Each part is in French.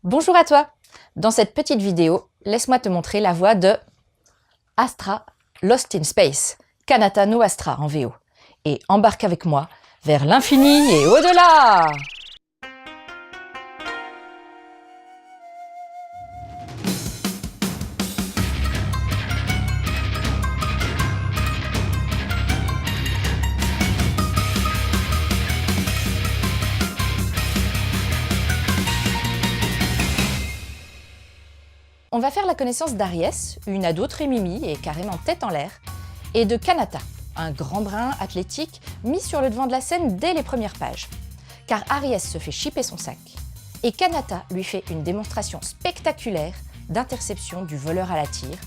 Bonjour à toi! Dans cette petite vidéo, laisse-moi te montrer la voix de Astra Lost in Space, Kanata no Astra en VO. Et embarque avec moi vers l'infini et au-delà! On va faire la connaissance d'Aries, une ado très mimi et carrément tête en l'air, et de Kanata, un grand brun athlétique mis sur le devant de la scène dès les premières pages. Car Aries se fait chipper son sac, et Kanata lui fait une démonstration spectaculaire d'interception du voleur à la tire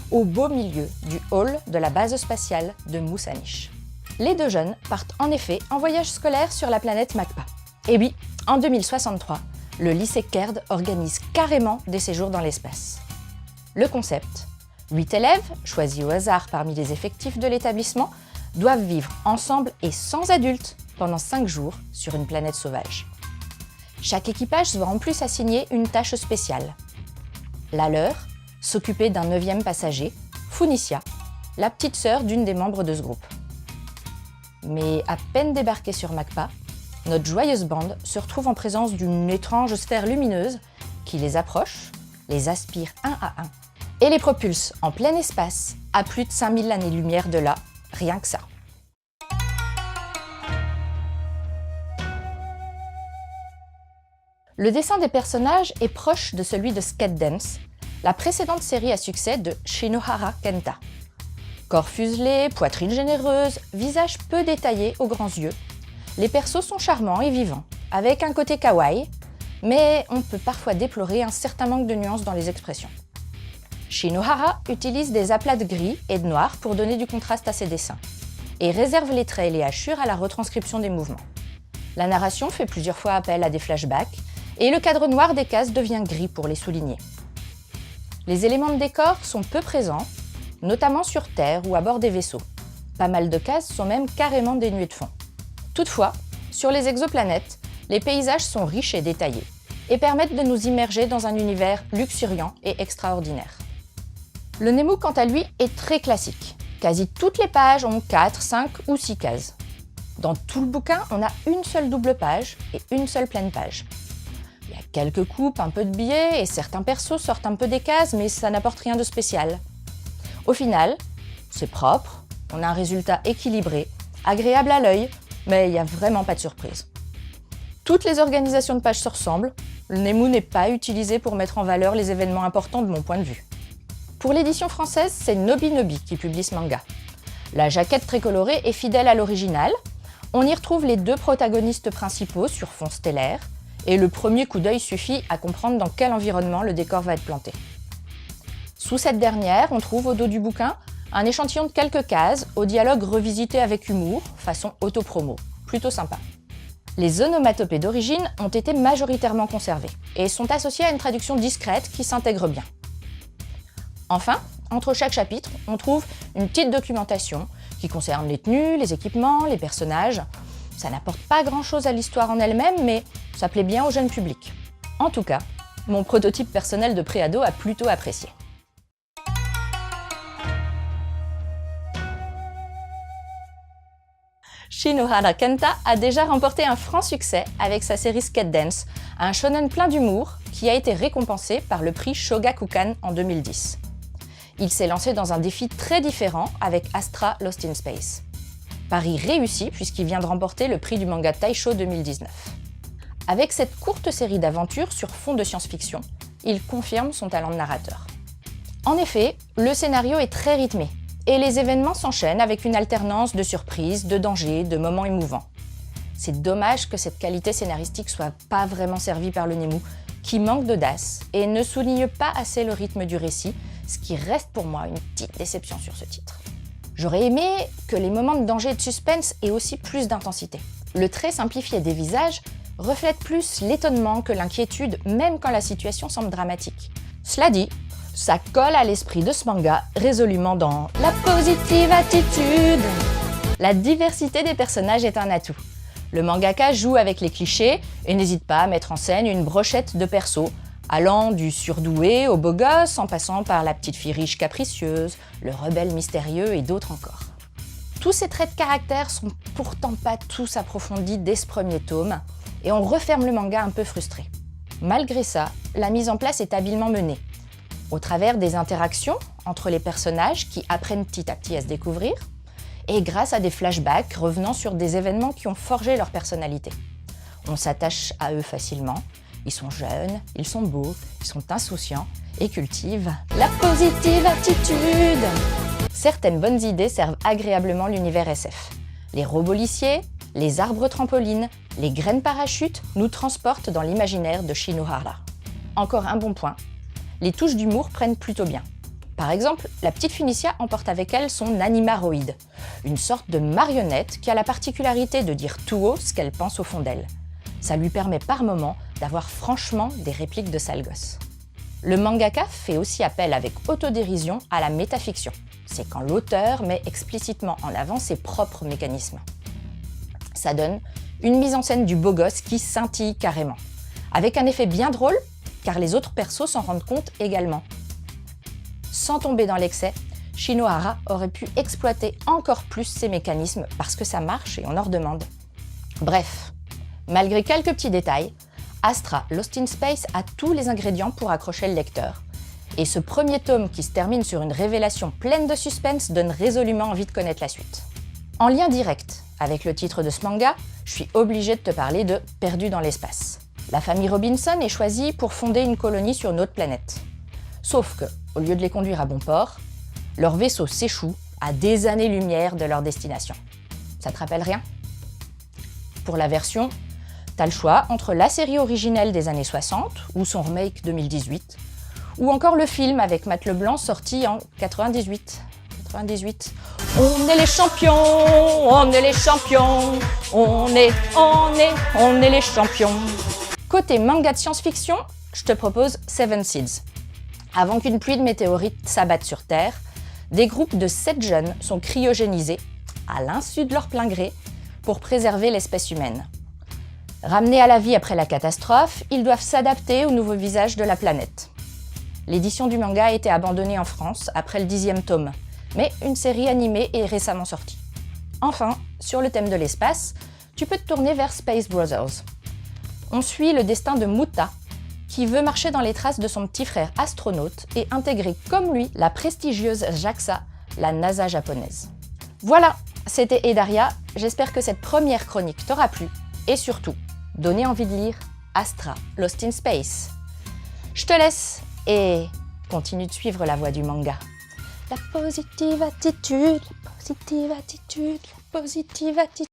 au beau milieu du hall de la base spatiale de Musanish. Les deux jeunes partent en effet en voyage scolaire sur la planète Magpa. Et oui, en 2063, le lycée Kerd organise carrément des séjours dans l'espace. Le concept, 8 élèves, choisis au hasard parmi les effectifs de l'établissement, doivent vivre ensemble et sans adultes pendant 5 jours sur une planète sauvage. Chaque équipage se voit en plus assigner une tâche spéciale. La leur, s'occuper d'un 9e passager, Funicia, la petite sœur d'une des membres de ce groupe. Mais à peine débarqués sur Magpa, notre joyeuse bande se retrouve en présence d'une étrange sphère lumineuse qui les approche, les aspire un à un et les propulse en plein espace à plus de 5000 années-lumière de là, rien que ça. Le dessin des personnages est proche de celui de Skate Dance, la précédente série à succès de Shinohara Kenta. Corps fuselé, poitrine généreuse, visage peu détaillé aux grands yeux, les persos sont charmants et vivants, avec un côté kawaii, mais on peut parfois déplorer un certain manque de nuances dans les expressions. Shinohara utilise des aplats de gris et de noir pour donner du contraste à ses dessins, et réserve les traits et les hachures à la retranscription des mouvements. La narration fait plusieurs fois appel à des flashbacks, et le cadre noir des cases devient gris pour les souligner. Les éléments de décor sont peu présents, notamment sur Terre ou à bord des vaisseaux. Pas mal de cases sont même carrément dénuées de fond. Toutefois, sur les exoplanètes, les paysages sont riches et détaillés et permettent de nous immerger dans un univers luxuriant et extraordinaire. Le Nemu, quant à lui, est très classique. Quasi toutes les pages ont 4, 5 ou 6 cases. Dans tout le bouquin, on a une seule double page et une seule pleine page. Il y a quelques coupes, un peu de biais et certains persos sortent un peu des cases, mais ça n'apporte rien de spécial. Au final, c'est propre, on a un résultat équilibré, agréable à l'œil, mais il n'y a vraiment pas de surprise. Toutes les organisations de pages se ressemblent, le Nemu n'est pas utilisé pour mettre en valeur les événements importants de mon point de vue. Pour l'édition française, c'est Nobinobi qui publie ce manga. La jaquette très colorée est fidèle à l'original, on y retrouve les deux protagonistes principaux sur fond stellaire, et le premier coup d'œil suffit à comprendre dans quel environnement le décor va être planté. Sous cette dernière, on trouve au dos du bouquin un échantillon de quelques cases, au dialogue revisité avec humour, façon autopromo, plutôt sympa. Les onomatopées d'origine ont été majoritairement conservées et sont associées à une traduction discrète qui s'intègre bien. Enfin, entre chaque chapitre, on trouve une petite documentation qui concerne les tenues, les équipements, les personnages. Ça n'apporte pas grand-chose à l'histoire en elle-même, mais ça plaît bien au jeune public. En tout cas, mon prototype personnel de préado a plutôt apprécié. Shinohara Kenta a déjà remporté un franc succès avec sa série Skate Dance, un shonen plein d'humour qui a été récompensé par le prix Shogakukan en 2010. Il s'est lancé dans un défi très différent avec Astra Lost in Space. Pari réussi puisqu'il vient de remporter le prix du manga Taisho 2019. Avec cette courte série d'aventures sur fond de science-fiction, il confirme son talent de narrateur. En effet, le scénario est très rythmé, et les événements s'enchaînent avec une alternance de surprises, de dangers, de moments émouvants. C'est dommage que cette qualité scénaristique soit pas vraiment servie par le Nemu, qui manque d'audace et ne souligne pas assez le rythme du récit, ce qui reste pour moi une petite déception sur ce titre. J'aurais aimé que les moments de danger et de suspense aient aussi plus d'intensité. Le trait simplifié des visages reflète plus l'étonnement que l'inquiétude, même quand la situation semble dramatique. Cela dit, ça colle à l'esprit de ce manga, résolument dans la positive attitude. La diversité des personnages est un atout. Le mangaka joue avec les clichés et n'hésite pas à mettre en scène une brochette de persos allant du surdoué au beau gosse, en passant par la petite fille riche capricieuse, le rebelle mystérieux et d'autres encore. Tous ces traits de caractère sont pourtant pas tous approfondis dès ce premier tome, et on referme le manga un peu frustré. Malgré ça, la mise en place est habilement menée, au travers des interactions entre les personnages qui apprennent petit à petit à se découvrir, et grâce à des flashbacks revenant sur des événements qui ont forgé leur personnalité. On s'attache à eux facilement, ils sont jeunes, ils sont beaux, ils sont insouciants et cultivent la positive attitude. Certaines bonnes idées servent agréablement l'univers SF. Les robots lissiers, les arbres trampolines, les graines parachutes nous transportent dans l'imaginaire de Shinohara. Encore un bon point, les touches d'humour prennent plutôt bien. Par exemple, la petite Phénicia emporte avec elle son animaroïde, une sorte de marionnette qui a la particularité de dire tout haut ce qu'elle pense au fond d'elle. Ça lui permet par moments d'avoir franchement des répliques de sale gosse. Le mangaka fait aussi appel avec autodérision à la métafiction. C'est quand l'auteur met explicitement en avant ses propres mécanismes. Ça donne une mise en scène du beau gosse qui scintille carrément, avec un effet bien drôle, car les autres persos s'en rendent compte également. Sans tomber dans l'excès, Shinohara aurait pu exploiter encore plus ces mécanismes parce que ça marche et on en redemande. Bref, malgré quelques petits détails, Astra Lost in Space a tous les ingrédients pour accrocher le lecteur. Et ce premier tome qui se termine sur une révélation pleine de suspense donne résolument envie de connaître la suite. En lien direct avec le titre de ce manga, je suis obligée de te parler de Perdu dans l'espace. La famille Robinson est choisie pour fonder une colonie sur une autre planète. Sauf que, au lieu de les conduire à bon port, leur vaisseau s'échoue à des années-lumière de leur destination. Ça te rappelle rien? Pour la version, t'as le choix entre la série originelle des années 60 ou son remake 2018, ou encore le film avec Matt Leblanc sorti en 98. On est les champions, on est les champions, on est les champions. Côté manga de science-fiction, je te propose Seven Seeds. Avant qu'une pluie de météorites s'abatte sur Terre, des groupes de 7 jeunes sont cryogénisés, à l'insu de leur plein gré, pour préserver l'espèce humaine. Ramenés à la vie après la catastrophe, ils doivent s'adapter au nouveau visage de la planète. L'édition du manga a été abandonnée en France après le 10e tome, mais une série animée est récemment sortie. Enfin, sur le thème de l'espace, tu peux te tourner vers Space Brothers. On suit le destin de Muta, qui veut marcher dans les traces de son petit frère astronaute et intégrer comme lui la prestigieuse JAXA, la NASA japonaise. Voilà, c'était Edaria, j'espère que cette première chronique t'aura plu et surtout, donné envie de lire Astra Lost in Space. Je te laisse et continue de suivre la voie du manga. La positive attitude, la positive attitude, la positive attitude.